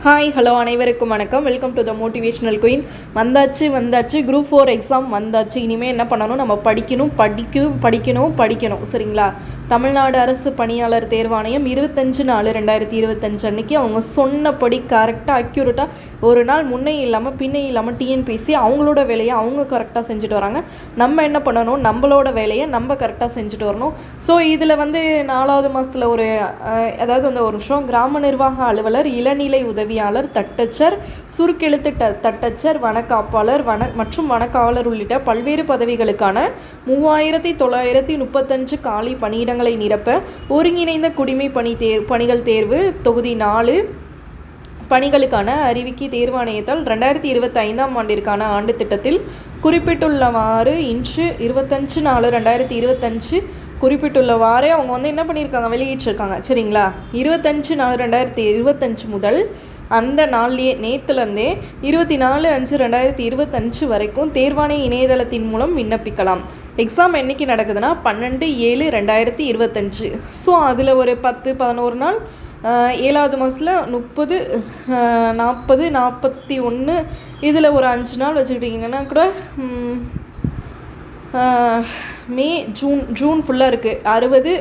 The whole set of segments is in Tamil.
ஹாய் ஹலோ அனைவருக்கும் வணக்கம். Welcome to the motivational queen. வந்தாச்சு குரூப் 4 எக்ஸாம் வந்தாச்சு. இனிமேல் என்ன பண்ணணும், நம்ம படிக்கணும் சரிங்களா. தமிழ்நாடு அரசு பணியாளர் தேர்வாணையம் 25/4/2025 அன்றைக்கி அவங்க சொன்னபடி கரெக்டாக அக்யூரேட்டாக ஒரு நாள் முன்னே இல்லாமல் பின்னே இல்லாமல் டிஎன்பிஎஸ்சி அவங்களோட வேலையை அவங்க கரெக்டாக செஞ்சுட்டு வராங்க. நம்ம என்ன பண்ணணும், நம்மளோட வேலையை நம்ம கரெக்டாக செஞ்சுட்டு வரணும். ஸோ இதில் 4வது மாதத்தில் அதாவது ஒரு விஷயம், கிராம நிர்வாக அலுவலர், இளநிலை உதவியாளர், தட்டச்சர், சுருக்கெழுத்து தட்டச்சர், வனக்காப்பாளர் மற்றும் வனக்காவலர் உள்ளிட்ட பல்வேறு பதவிகளுக்கான 3935 காலி பணியிடங்களை நிரப்ப ஒருங்கிணைந்த குடிமை பணிகள் தேர்வு தொகுதி 4 பணிகளுக்கான அறிவிக்கை தேர்வாணையத்தால் 2025ஆம் ஆண்டிற்கான ஆண்டு திட்டத்தில் குறிப்பிட்டுள்ளவாறு இன்று 25/4/2025 குறிப்பிட்டுள்ளவாறே அவங்க என்ன பண்ணியிருக்காங்க, வெளியிட்டிருக்காங்க சரிங்களா. 25/4/2025 முதல் அந்த நாள்லேயே நேற்றுலேருந்தே 24/5/2025 வரைக்கும் தேர்வாணைய இணையதளத்தின் மூலம் விண்ணப்பிக்கலாம். எக்ஸாம் என்றைக்கு நடக்குதுன்னா 12/7/2025. ஸோ அதில் ஒரு 10-11 நாள், 7வது மாதத்தில் 30, 40, 41, இதில் ஒரு 5 நாள் வச்சுக்கிட்டிங்கன்னா கூட மே, ஜூன் ஃபுல்லாக இருக்குது. 60,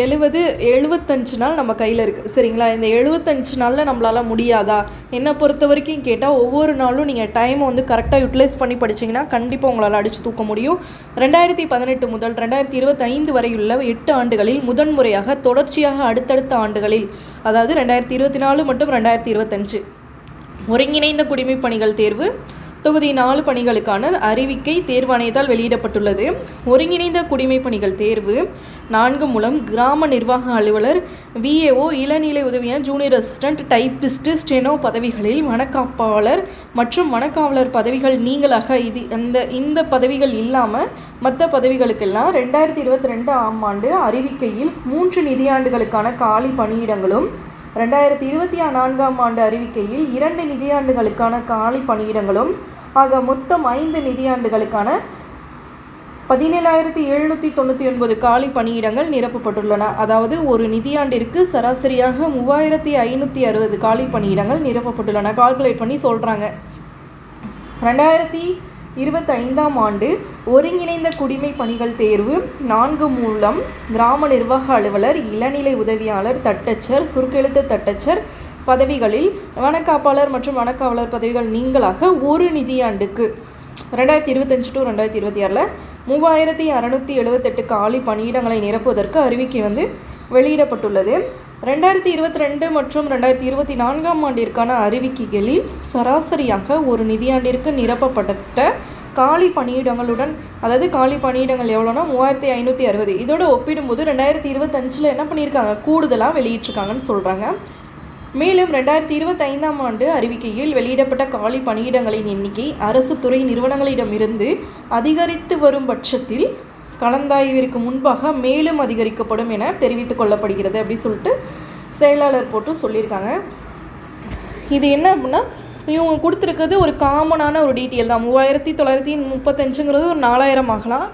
70, 75 நாள் நம்ம கையில் இருக்குது சரிங்களா. இந்த 75 நாளில் நம்மளால் முடியாதா? என்னை பொறுத்த வரைக்கும் கேட்டால் ஒவ்வொரு நாளும் நீங்கள் டைமை கரெக்டாக யூட்டிலைஸ் பண்ணி படிச்சிங்கன்னா கண்டிப்பாக உங்களால் அடித்து தூக்க முடியும். 2018 முதல் 2025 வரையுள்ள 8 ஆண்டுகளில் முதன்முறையாக தொடர்ச்சியாக அடுத்தடுத்த ஆண்டுகளில், அதாவது 2024 மற்றும் 2025 ஒருங்கிணைந்த குடிமை பணிகள் தேர்வு தொகுதி 4 பணிகளுக்கான அறிவிக்கை தேர்வாணையத்தால் வெளியிடப்பட்டுள்ளது. ஒருங்கிணைந்த குடிமை பணிகள் தேர்வு 4 மூலம் கிராம நிர்வாக அலுவலர், விஏஓ, இளநிலை உதவியாளர், ஜூனியர் அசிஸ்டன்ட், டைப்பிஸ்ட், ஸ்டெனோ பதவிகளில் வனக்காப்பாளர் மற்றும் வனக்காவலர் பதவிகள் நீங்களாக இந்த பதவிகள் இல்லாமல் மற்ற பதவிகளுக்கெல்லாம் 2022ஆம் ஆண்டு அறிவிக்கையில் 3 நிதியாண்டுகளுக்கான காலி பணியிடங்களும், 2024ஆம் ஆண்டு அறிவிக்கையில் 2 நிதியாண்டுகளுக்கான காலி பணியிடங்களும் ஆக மொத்தம் 5 நிதியாண்டுகளுக்கான 17,799 காலி பணியிடங்கள் நிரப்பப்பட்டுள்ளன. அதாவது ஒரு நிதியாண்டிற்கு சராசரியாக 3,560 காலி பணியிடங்கள் நிரப்பப்பட்டுள்ளன. கால்குலேட் பண்ணி சொல்கிறாங்க. 2025ஆம் ஆண்டு ஒருங்கிணைந்த குடிமை பணிகள் தேர்வு 4 மூலம் கிராம நிர்வாக அலுவலர், இளநிலை உதவியாளர், தட்டச்சர், சுருக்கெழுத்து தட்டச்சர் பதவிகளில் வனக்காப்பாளர் மற்றும் வனக்காவலர் பதவிகள் நீங்களாக ஒரு நிதியாண்டுக்கு 2025 to 2026 3,678 காலி பணியிடங்களை நிரப்புவதற்கு அறிவிக்கை வெளியிடப்பட்டுள்ளது. 2022 மற்றும் 2024ஆம் ஆண்டிற்கான அறிவிக்கைகளில் சராசரியாக ஒரு நிதியாண்டிற்கு நிரப்பப்பட்ட காலி பணியிடங்களுடன், அதாவது காலி பணியிடங்கள் எவ்வளோனா 3,560. இதோடு ஒப்பிடும்போது 2025 என்ன பண்ணியிருக்காங்க, கூடுதலாக வெளியிட்டிருக்காங்கன்னு சொல்கிறாங்க. மேலும் 2025ஆம் ஆண்டு அறிவிக்கையில் வெளியிடப்பட்ட காலி பணியிடங்களின் எண்ணிக்கை அரசு துறை நிறுவனங்களிடமிருந்து அதிகரித்து வரும் பட்சத்தில் கலந்தாய்விற்கு முன்பாக மேலும் அதிகரிக்கப்படும் என தெரிவித்து கொள்ளப்படுகிறது அப்படி சொல்லிட்டு செயலாளர் போட்டு சொல்லியிருக்காங்க. இது என்ன அப்படின்னா, இவங்க கொடுத்துருக்கிறது ஒரு காமனான ஒரு டீட்டெயில் தான். 3,935ங்கிறது ஒரு 4,000 ஆகலாம்,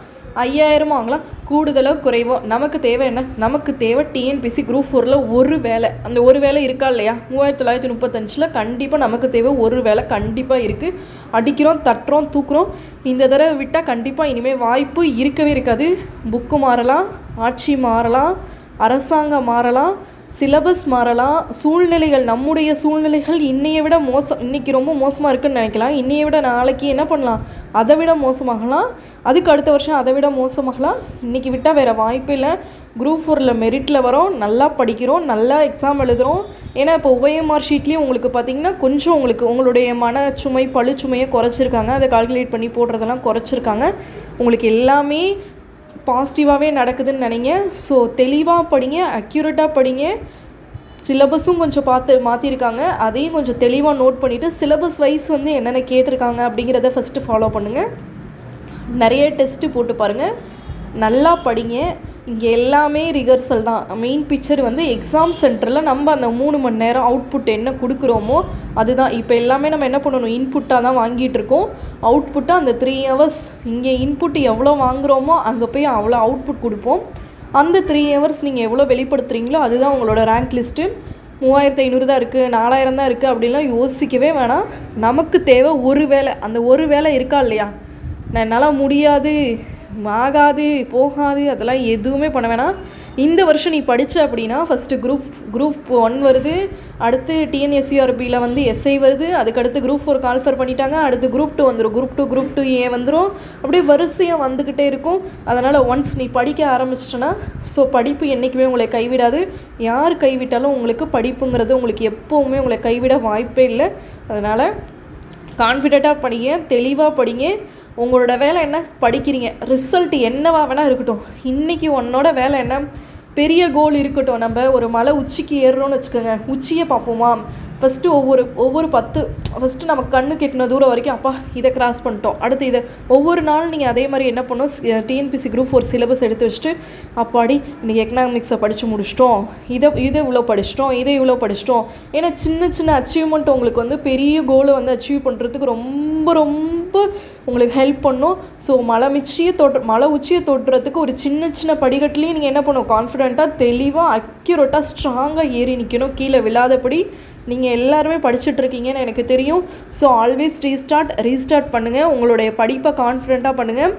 5,000 ஆகலாம், கூடுதலோ குறைவோ. நமக்கு தேவை என்ன, நமக்கு தேவை டிஎன்பிஎஸ்சி குரூப் 4ல் ஒரு வேலை. அந்த ஒரு வேலை இருக்கா இல்லையா, 3,935 கண்டிப்பாக நமக்கு தேவை ஒரு வேலை கண்டிப்பாக இருக்குது. அடிக்கிறோம், தட்டுறோம், தூக்குறோம். இந்த தடவை விட்டால் கண்டிப்பாக இனிமேல் வாய்ப்பு இருக்கவே இருக்காது. புக்கு மாறலாம், ஆட்சி மாறலாம், அரசாங்கம் மாறலாம், சிலபஸ் மாறலாம், சூழ்நிலைகள், நம்முடைய சூழ்நிலைகள் இன்னையை விட இன்றைக்கி ரொம்ப மோசமாக இருக்குதுன்னு நினைக்கலாம். இன்னையை விட நாளைக்கு என்ன பண்ணலாம், அதை விட மோசமாகலாம், அதுக்கு அடுத்த வருஷம் அதை விட மோசமாகலாம். இன்றைக்கி விட்டால் வேறு வாய்ப்பு இல்லை. குரூப் 4ல் மெரிட்டில் வரோம், நல்லா படிக்கிறோம், நல்லா எக்ஸாம் எழுதுகிறோம். ஏன்னா இப்போ OMR ஷீட்லேயும் உங்களுக்கு பார்த்திங்கன்னா கொஞ்சம் உங்களுடைய மனச்சுமை பழுச்சுமையை குறைச்சிருக்காங்க. அதை கால்குலேட் பண்ணி போடுறதெல்லாம் குறைச்சிருக்காங்க. உங்களுக்கு எல்லாமே பாசிட்டிவாகவே நடக்குதுன்னு நினைங்க. ஸோ தெளிவாக படிங்க, அக்யூரேட்டாக படிங்க. சிலபஸும் கொஞ்சம் மாற்றிருக்காங்க, அதையும் கொஞ்சம் தெளிவாக நோட் பண்ணிவிட்டு சிலபஸ் வைஸ் என்னென்ன கேட்டிருக்காங்க அப்படிங்கிறத ஃபஸ்ட்டு ஃபாலோ பண்ணுங்கள். நிறைய டெஸ்ட்டு போட்டு பாருங்கள், நல்லா படிங்க. இங்கே எல்லாமே ரிகர்சல் தான். மெயின் பிக்சர் எக்ஸாம் சென்டரில் நம்ம அந்த 3 மணி நேரம் அவுட்புட் என்ன கொடுக்குறோமோ அதுதான். இப்போ எல்லாமே நம்ம என்ன பண்ணணும், இன்புட்டாக தான் வாங்கிட்டு இருக்கோம். அவுட்புட்டாக அந்த 3 hours இங்கே இன்புட் எவ்வளோ வாங்குகிறோமோ அங்கே போய் அவ்வளோ அவுட்புட் கொடுப்போம். அந்த 3 hours நீங்கள் எவ்வளோ வெளிப்படுத்துகிறீங்களோ அதுதான் உங்களோட ரேங்க் லிஸ்ட்டு. 3500 தான் இருக்குது, 4000 தான் இருக்குது அப்படின்லாம் யோசிக்கவே வேணாம். நமக்கு தேவை ஒரு வேலை. அந்த ஒரு வேலை இருக்கா இல்லையா, நான் என்னால் முடியாது, ஆகாது, போகாது, அதெல்லாம் எதுவுமே பண்ண வேணாம். இந்த வருஷம் நீ படித்த அப்படின்னா ஃபஸ்ட்டு குரூப் 1 வருது, அடுத்து டிஎன்எஸ்யூஆர்பியில் வந்து எஸ்ஐ வருது, அதுக்கடுத்து குரூப் 4 கால்ஃபர் பண்ணிட்டாங்க, அடுத்து குரூப் 2 வந்துடும், குரூப் 2A வந்துடும், அப்படியே வரிசையாக வந்துக்கிட்டே இருக்கும். அதனால் ஒன்ஸ் நீ படிக்க ஆரம்பிச்சிட்டனா ஸோ படிப்பு என்றைக்குமே உங்களை கைவிடாது. யார் கைவிட்டாலும் உங்களுக்கு படிப்புங்கிறது உங்களுக்கு எப்போவுமே உங்களை கைவிட வாய்ப்பே இல்லை. அதனால் கான்ஃபிடெண்ட்டாக படிங்க, தெளிவாக படிங்க. உங்களோட வேலை என்ன, படிக்கிறீங்க, ரிசல்ட் என்னவா வேணால் இருக்கட்டும். இன்றைக்கி உன்னோட வேலை என்ன, பெரிய கோல் இருக்கட்டும். நம்ம ஒரு மலை உச்சிக்கு ஏறுறோன்னு வச்சுக்கோங்க, உச்சியை பார்ப்போமா, ஃபஸ்ட்டு ஒவ்வொரு 10 ஃபஸ்ட்டு நம்ம கண்ணு கெட்டின தூரம் வரைக்கும் அப்பா இதை கிராஸ் பண்ணிட்டோம், அடுத்து இதை ஒவ்வொரு நாள் நீங்கள் அதே மாதிரி என்ன பண்ணோம், டிஎன்பிசி குரூப் 4 சிலபஸ் எடுத்து வச்சுட்டு அப்பாடி இன்றைக்கி எக்கனாமிக்ஸை படித்து முடிச்சிட்டோம், இதை இவ்வளோ படிச்சிட்டோம். ஏன்னா சின்ன சின்ன அச்சீவ்மெண்ட் உங்களுக்கு வந்து பெரிய கோலை வந்து அச்சீவ் பண்ணுறதுக்கு ரொம்ப உங்களுக்கு ஹெல்ப் பண்ணும். ஸோ மலை உச்சியை தொட்டுறதுக்கு ஒரு சின்ன படிக்கட்டுலேயும் நீங்கள் என்ன பண்ணணும், கான்ஃபிடெண்ட்டாக, தெளிவாக, அக்யூரேட்டாக, ஸ்ட்ராங்காக ஏறி நிற்கணும், கீழே விழாதபடி. நீங்கள் எல்லாருமே படிச்சுட்ருக்கீங்கன்னு எனக்கு தெரியும். ஸோ ஆல்வேஸ் ரீஸ்டார்ட் பண்ணுங்கள், உங்களுடைய படிப்பை கான்ஃபிடெண்ட்டாக பண்ணுங்கள்.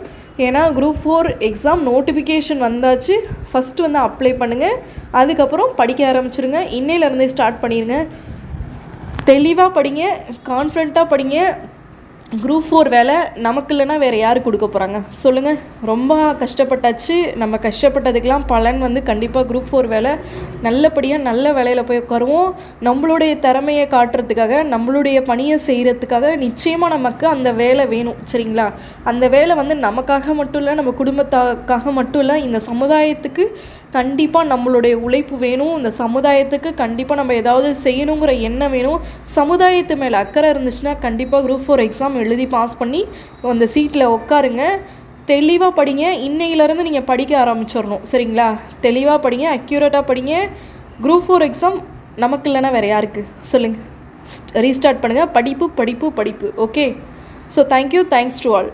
ஏன்னா குரூப் 4 எக்ஸாம் நோட்டிஃபிகேஷன் வந்தாச்சு, ஃபஸ்ட்டு வந்து அப்ளை பண்ணுங்கள், அதுக்கப்புறம் படிக்க ஆரம்பிச்சிருங்க. இன்னையிலேருந்தே ஸ்டார்ட் பண்ணிடுங்க. தெளிவாக படிங்க, கான்ஃபிடெண்ட்டாக படிங்க. குரூப் 4 வேலை நமக்கு இல்லைன்னா வேறு யார் கொடுக்க போகிறாங்க சொல்லுங்கள். ரொம்ப கஷ்டப்பட்டாச்சு, நம்ம கஷ்டப்பட்டதுக்கெலாம் பலன் வந்து கண்டிப்பாக குரூப் 4 வேலை. நல்லபடியாக நல்ல வேலையில் போய் உட்காருவோம். நம்மளுடைய திறமையை காட்டுறதுக்காக, நம்மளுடைய பணியை செய்கிறதுக்காக நிச்சயமாக நமக்கு அந்த வேலை வேணும், சரிங்களா? அந்த வேலை வந்து நமக்காக மட்டும் இல்லை, நம்ம குடும்பத்துக்காக மட்டும் இல்லை, இந்த சமுதாயத்துக்கு கண்டிப்பாக நம்மளுடைய உழைப்பு வேணும். இந்த சமுதாயத்துக்கு கண்டிப்பாக நம்ம ஏதாவது செய்யணுங்கிற எண்ணம் வேணும். சமுதாயத்து மேலே அக்கறை இருந்துச்சுன்னா கண்டிப்பாக குரூப் 4 எக்ஸாம் எழுதி பாஸ் பண்ணி அந்த சீட்டில் உட்காருங்க. தெளிவாக படிங்க. இன்னையிலேருந்து நீங்கள் படிக்க ஆரம்பிச்சிடணும், சரிங்களா? தெளிவாக படிங்க, அக்யூரேட்டாக படிங்க. குரூப் 4 எக்ஸாம் நமக்கு இல்லைன்னா வேறு யாருக்கு சொல்லுங்கள். ரீஸ்டார்ட் பண்ணுங்கள். படிப்பு. Okay. So thank you, thanks to all.